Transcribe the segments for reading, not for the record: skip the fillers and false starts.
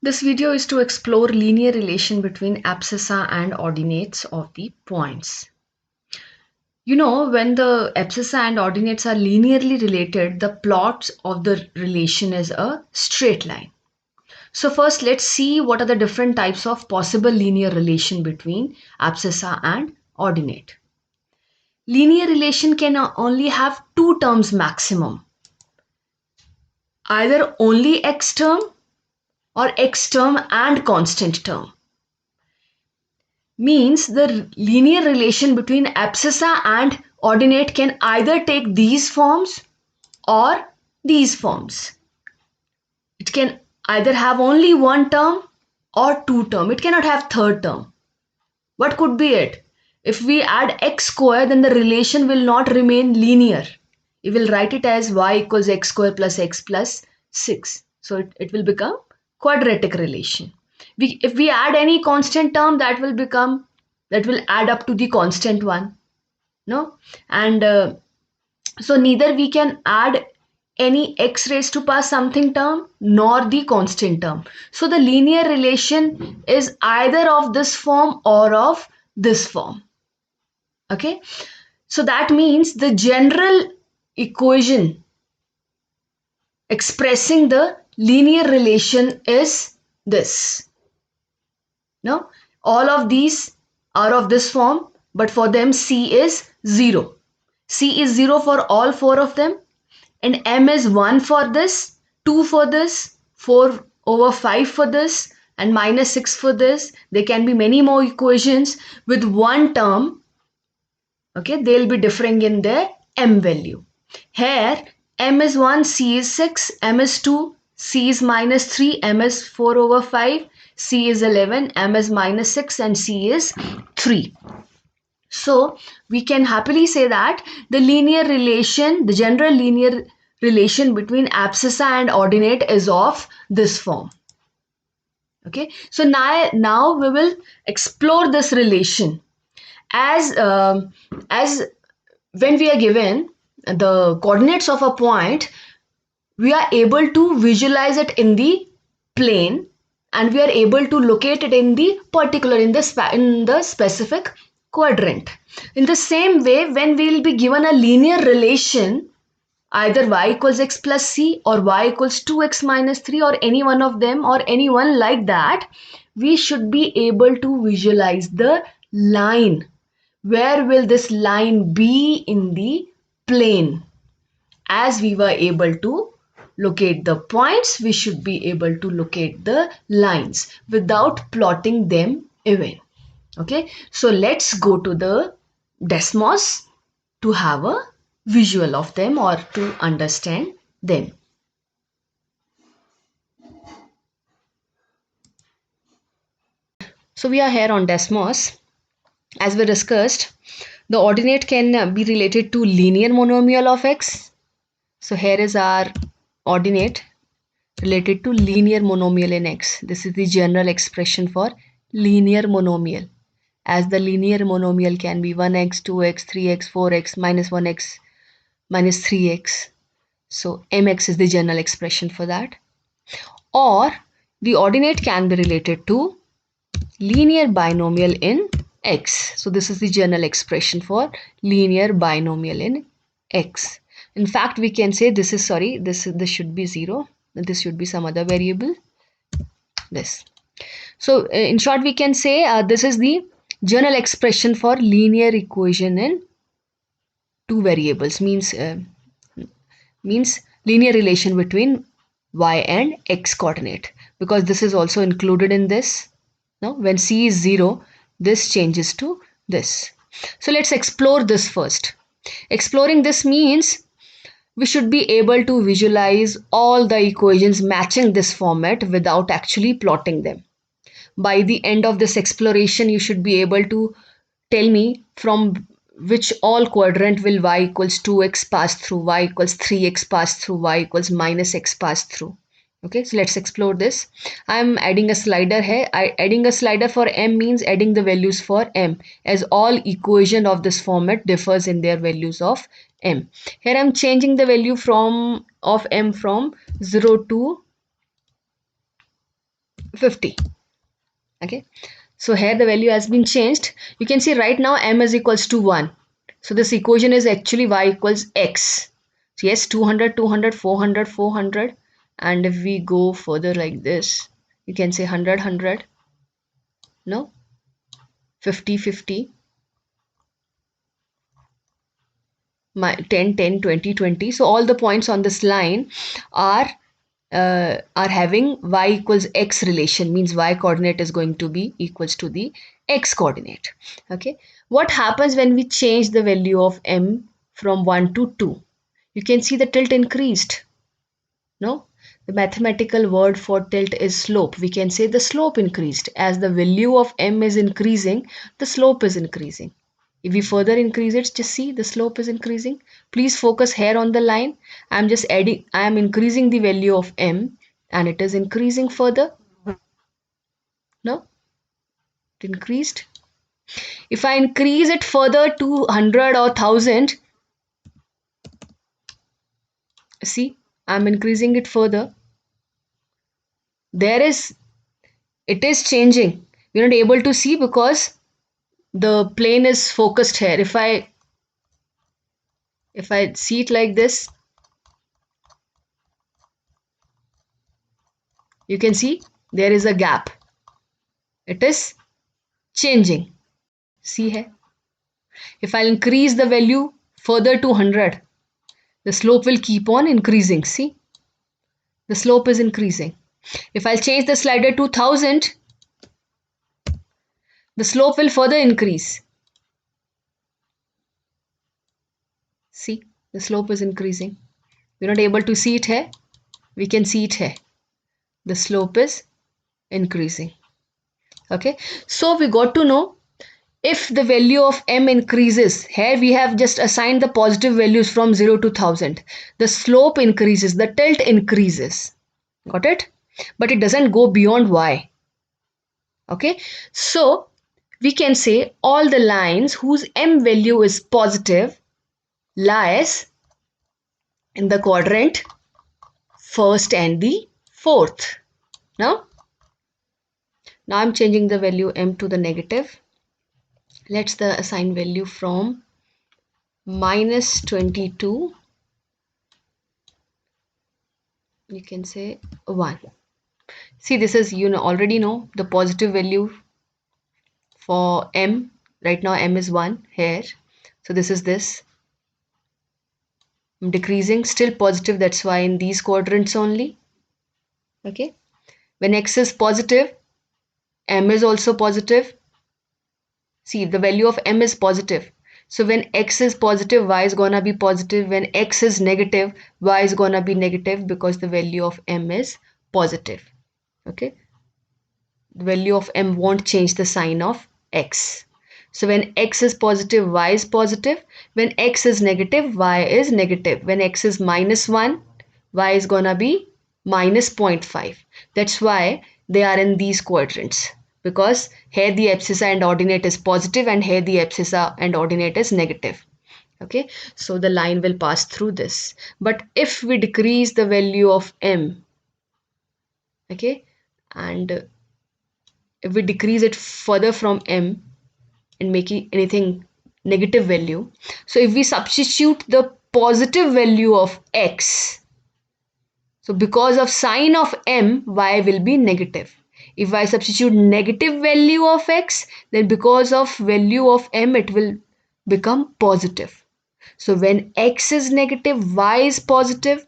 This video is to explore linear relation between abscissa and ordinates of the points. When the abscissa and ordinates are linearly related, the plot of the relation is a straight line. So first let's see what are the different types of possible linear relation between abscissa and ordinate. Linear relation can only have two terms maximum. Either only x term or x term and constant term. Means the linear relation between abscissa and ordinate can either take these forms or these forms. It can either have only one term or two term. It cannot have third term. What could be it? If we add x square, then the relation will not remain linear. We will write it as y equals x square plus x plus 6. So it will become quadratic relation. If we add any constant term, that will add up to the constant one. No? And so neither we can add any x raised to power something term nor the constant term. So the linear relation is either of this form or of this form. Okay, so that means the general equation expressing the linear relation is this. No, all of these are of this form, but for them C is 0. C is 0 for all four of them, and M is 1 for this, 2 for this, 4 over 5 for this, and minus 6 for this. There can be many more equations with one term. Okay, they'll be differing in their M value. Here, M is 1, C is 6, M is 2, C is minus 3, M is 4 over 5, C is 11, M is minus 6, and C is 3. So, we can happily say that the general linear relation between abscissa and ordinate is of this form. Okay, so now we will explore this relation as when we are given the coordinates of a point, we are able to visualize it in the plane, and we are able to locate it in the particular in the specific quadrant. In the same way, when we will be given a linear relation, either y equals x plus c or y equals 2x minus 3 or any one of them or any one like that, we should be able to visualize the line. Where will this line be in the plane? As we were able to locate the points, we should be able to locate the lines without plotting them even. Okay, so let's go to the Desmos to have a visual of them or to understand them. So we are here on Desmos. As we discussed, the ordinate can be related to linear monomial of x. So here is our ordinate related to linear monomial in x. This is the general expression for linear monomial. As the linear monomial can be 1x, 2x, 3x, 4x, minus 1x, minus 3x. So mx is the general expression for that. Or the ordinate can be related to linear binomial in x. So this is the general expression for linear binomial in x. In fact, we can say this should be 0. This should be some other variable. This. So in short, we can say this is the general expression for linear equation in two variables. Means linear relation between y and x coordinate, because this is also included in this. Now, when c is 0, this changes to this. So let's explore this first. Exploring this means we should be able to visualize all the equations matching this format without actually plotting them. By the end of this exploration, you should be able to tell me from which all quadrant will y equals 2x pass through, y equals 3x pass through, y equals minus x pass through. Okay, so let's explore this. I'm adding a slider here. Adding a slider for m means adding the values for m, as all equation of this format differs in their values of m. Here I'm changing the value of m from 0 to 50. Okay, so here the value has been changed. You can see right now m is equals to 1. So this equation is actually y equals x. So yes, 200, 200, 400, 400. And if we go further like this, you can say 100, 100. No, 50, 50. 10, 10, 20, 20. So all the points on this line are having y equals x relation, means y coordinate is going to be equals to the x coordinate. Okay, what happens when we change the value of m from 1 to 2? You can see the tilt increased. No, the mathematical word for tilt is slope. We can say the slope increased. As the value of m is increasing, the slope is increasing. If we further increase it, just see the slope is increasing. Please focus here on the line. I'm just adding, I am increasing the value of m and it is increasing further. No, it increased. If I increase it further to 100 or 1000, see, I'm increasing it further. It is changing. We're not able to see because the plane is focused here. If I see it like this, you can see there is a gap. It is changing. See here. If I'll increase the value further to 100, the slope will keep on increasing. See, the slope is increasing. If I'll change the slider to 1000, the slope will further increase. See, the slope is increasing. We're not able to see it here. We can see it here. The slope is increasing. Okay, so we got to know if the value of m increases. Here we have just assigned the positive values from 0 to 1000. The slope increases, the tilt increases. Got it? But it doesn't go beyond y. Okay, so we can say all the lines whose m value is positive lies in the quadrant first and the fourth. Now I'm changing the value m to the negative. Let's the assign value from -22. You can say 1. See, this is, you know, already know the positive value for m. Right now m is 1 here. So this is this. I'm decreasing, still positive. That's why in these quadrants only. Okay. When x is positive, m is also positive. See, the value of m is positive. So when x is positive, y is gonna be positive. When x is negative, y is gonna be negative because the value of m is positive. Okay. The value of m won't change the sign of x. So when x is positive, y is positive. When x is negative, y is negative. When x is -1, y is gonna be -0.5. That's why they are in these quadrants, because here the abscissa and ordinate is positive and here the abscissa and ordinate is negative. Okay, so the line will pass through this. But if we decrease the value of m, okay, and if we decrease it further from m and making anything negative value, so if we substitute the positive value of x, so because of sign of m, y will be negative. If I substitute negative value of x, then because of value of m, it will become positive. So when x is negative, y is positive.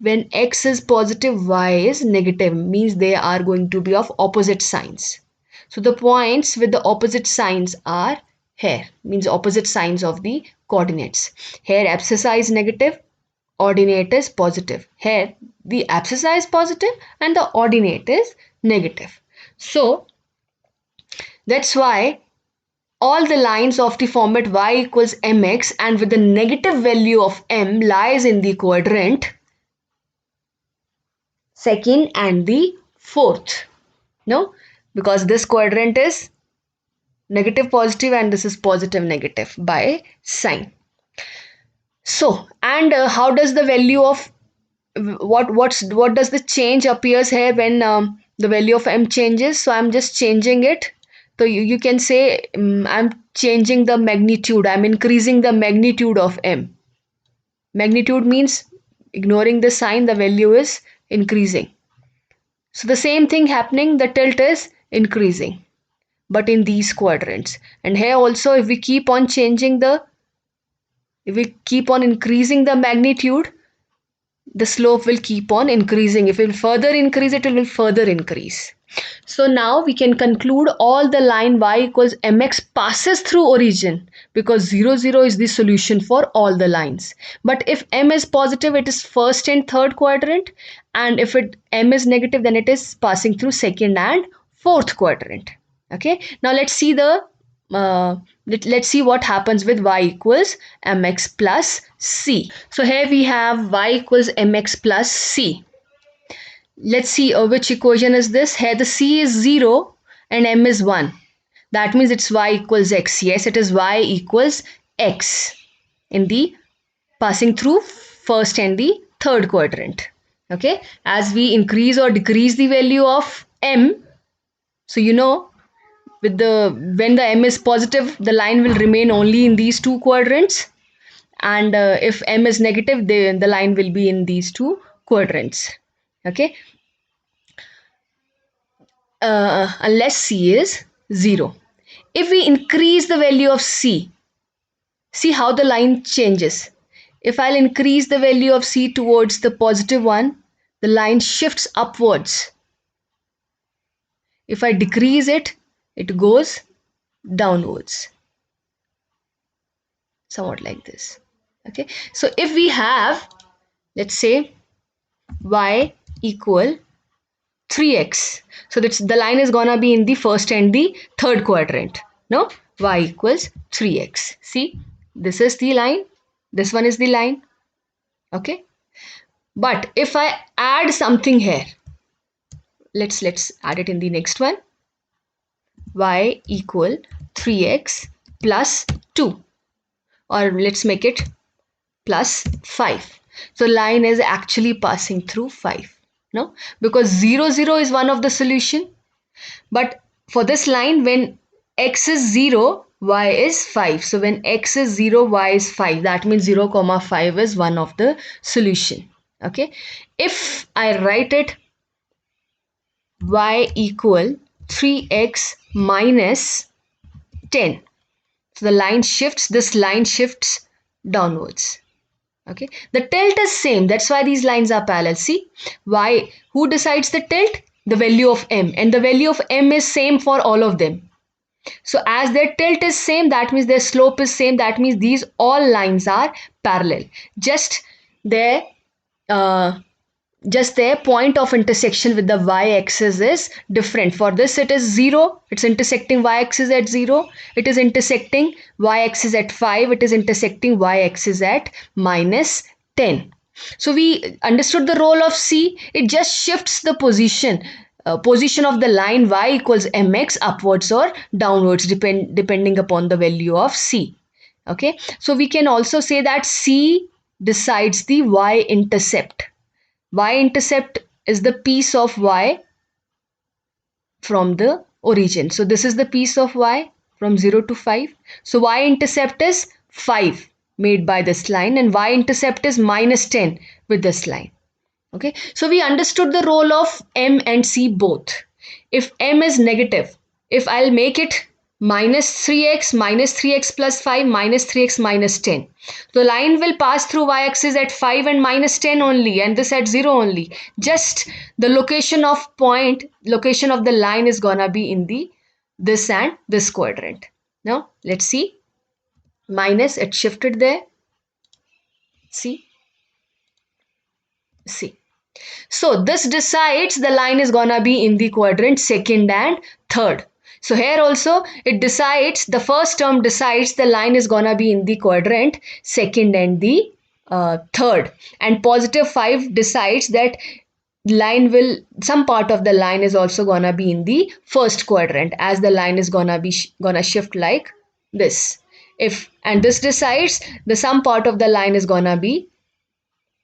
When x is positive, y is negative, means they are going to be of opposite signs. So the points with the opposite signs are here, means opposite signs of the coordinates. Here abscissa is negative, ordinate is positive. Here the abscissa is positive and the ordinate is negative. So that's why all the lines of the format y equals mx and with the negative value of m lies in the quadrant second and the fourth. No, because this quadrant is negative positive and this is positive negative by sign. So, and how does the value of what does the change appears here when the value of m changes, so I'm just changing it. So you can say I'm changing the magnitude, I'm increasing the magnitude of m. Magnitude means ignoring the sign, the value is increasing. So the same thing happening, the tilt is increasing, but in these quadrants. And here also, if we keep on increasing the magnitude, the slope will keep on increasing. If it will further increase, it will further increase. So now we can conclude all the line y equals mx passes through origin, because 0, 0 is the solution for all the lines. But if m is positive, it is first and third quadrant, and if m is negative, then it is passing through second and fourth quadrant. Okay, now let's see let's see what happens with y equals mx plus c. So here we have y equals mx plus c. Let's see which equation is this. Here the c is 0 and m is 1. That means it's y equals x. Yes, it is y equals x in the passing through first and the third quadrant. Okay, as we increase or decrease the value of m, so you know, with when the m is positive, the line will remain only in these two quadrants, and if m is negative, the line will be in these two quadrants. Okay, unless c is 0. If we increase the value of c, see how the line changes. If I'll increase the value of c towards the positive one, the line shifts upwards. If I decrease it, it goes downwards. Somewhat like this. Okay, so if we have, let's say, y equal 3x, so that's the line is gonna be in the first and the third quadrant. No, y equals 3x. See, this is the line, this one is the line. Okay, but if I add something here, let's add it in the next one. Y equal 3x plus 2, or let's make it plus 5. So line is actually passing through 5. No, because 0, 0 is one of the solution. But for this line, when x is 0, y is 5. So when x is 0, y is 5. That means 0, 5 is one of the solution. Okay. If I write it y equal 3x minus 10. So the line shifts, this line shifts downwards. Okay, the tilt is same, that's why these lines are parallel. See, why, who decides the tilt? The value of m, and the value of m is same for all of them. So as their tilt is same, that means their slope is same, that means these all lines are parallel. Just their point of intersection with the y-axis is different. For this it is 0, it's intersecting y-axis at 0, it is intersecting y-axis at 5, it is intersecting y-axis at minus 10. So we understood the role of c, it just shifts the position of the line y equals mx upwards or downwards depending upon the value of c. Okay, so we can also say that c decides the y-intercept. Y-intercept is the piece of y from the origin. So this is the piece of y from 0 to 5. So y-intercept is 5 made by this line, and y-intercept is minus 10 with this line. Okay, so we understood the role of m and c both. If m is negative, if I'll make it minus 3x plus 5 minus 3x minus 10. The line will pass through y-axis at 5 and minus 10 only, and this at 0 only. Just the location of the line is gonna be in the this and this quadrant. Now let's see. Minus, it shifted there. See. So this decides the line is gonna be in the quadrant second and third. So here also it decides, the first term decides the line is gonna be in the quadrant second and the third, and positive 5 decides that some part of the line is also gonna be in the first quadrant, as the line is gonna shift like this. And this decides the some part of the line is gonna be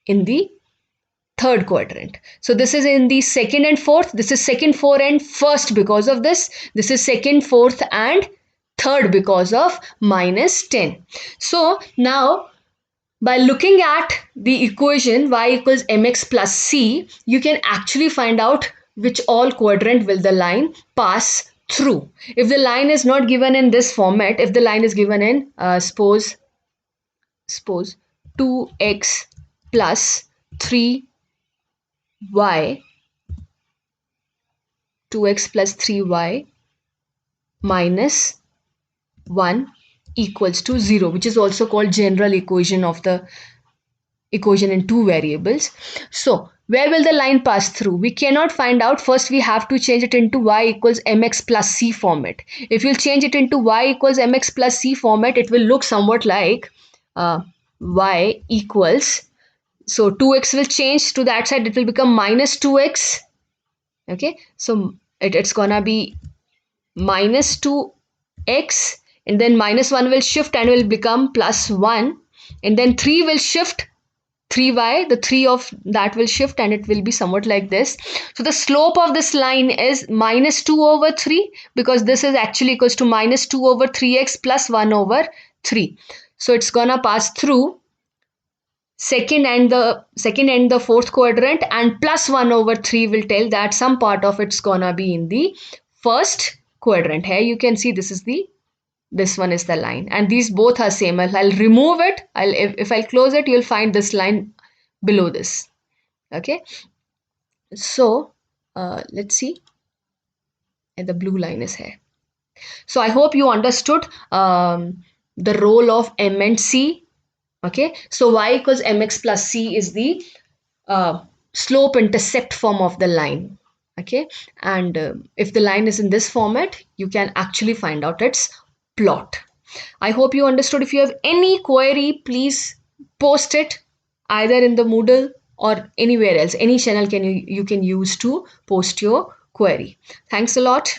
in the third quadrant. So this is in the second and fourth. This is second, fourth, and first because of this. This is second, fourth, and third because of minus 10. So now by looking at the equation y equals mx plus c, you can actually find out which all quadrant will the line pass through. If the line is not given in this format, if the line is given in suppose 2x plus 3y 2x plus 3y minus 1 equals to 0, which is also called general equation of the equation in two variables. So where will the line pass through? We cannot find out. First we have to change it into y equals mx plus c format. If you'll change it into y equals mx plus c format, it will look somewhat like y equals, so 2x will change to that side, it will become minus 2x. Okay, so it's gonna be minus 2x, and then minus 1 will shift and will become plus 1, and then 3 will shift, 3y, the 3 of that will shift and it will be somewhat like this. So the slope of this line is minus 2 over 3, because this is actually equals to minus 2 over 3x plus 1 over 3. So it's gonna pass through second and the fourth quadrant, and plus 1 over 3 will tell that some part of it's gonna be in the first quadrant. Here you can see this one is the line, and these both are same. I'll remove it. If I'll close it, you'll find this line below this. Okay, so let's see, and the blue line is here. So I hope you understood the role of m and c. Okay, so y equals mx plus c is the slope intercept form of the line. Okay, and if the line is in this format, you can actually find out its plot. I hope you understood. If you have any query, please post it either in the Moodle or anywhere else. Any channel you can use to post your query. Thanks a lot.